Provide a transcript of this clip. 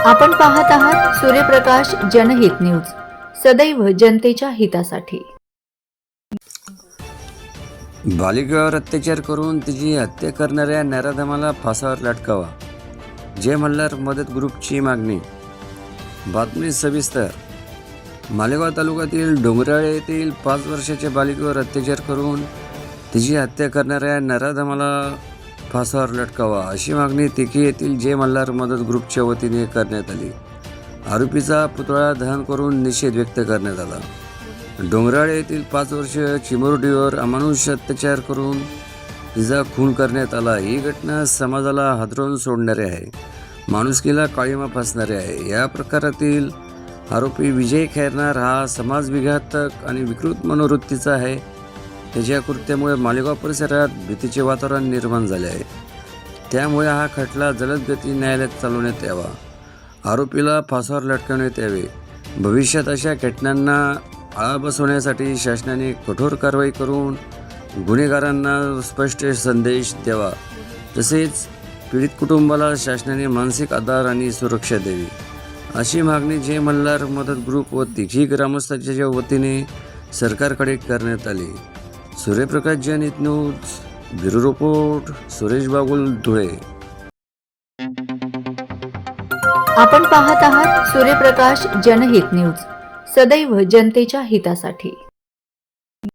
आपण पाहत आहात सूर्यप्रकाश जनहित न्यूज, सदैव जनतेच्या हितासाठी। बालिकेवर अत्याचार करून तिची हत्या करणाऱ्या नराधमाला फासावर लटकावा, जय मल्हार मदत ग्रुपची मागणी। बातमी सविस्तर। मालेगाव तालुक्यातील डोंगराळे येथील 5 वर्षाच्या बालिकेवर अत्याचार करून तिची हत्या करणाऱ्या नराधमाला फासावर लटकावा, अशी मागणी तिकी येथील जय मल्हार मदत ग्रुपच्या वतीने करण्यात आली। आरोपीचा पुतळा दहन करून निषेध व्यक्त करण्यात आला। डोंगराळे येथील 5 वर्षीय चिमुरडीवर अमानुष अत्याचार करून तिचा खून करण्यात आला। ही घटना समाजाला हादरवून सोडणारी आहे, माणुसकीला काळीमा फासणारी आहे। या प्रकारातील आरोपी विजय खैरनार हा समाजविघातक आणि विकृत मनोवृत्तीचा आहे। त्याच्या कृत्यामुळे मालेगाव परिसरात भीतीचे वातावरण निर्माण झाले आहे। त्यामुळे हा खटला जलद गती न्यायालयात चालवण्यात यावा, आरोपीला फासावर लटकवण्यात यावे। भविष्यात अशा घटनांना आळा बसवण्यासाठी शासनाने कठोर कारवाई करून गुन्हेगारांना स्पष्ट संदेश द्यावा। तसेच पीडित कुटुंबाला शासनाने मानसिक आधार आणि सुरक्षा द्यावी, अशी मागणी जय मल्हार मदत ग्रुप व तिघी ग्रामस्थांच्या वतीने सरकारकडे करण्यात आली। सूर्यप्रकाश जनहित news, bureau report, Suresh Bagul, Dhule. आपण पाहत आहात सूर्यप्रकाश जनहित न्यूज, सदैव जनतेच्या हितासाठी।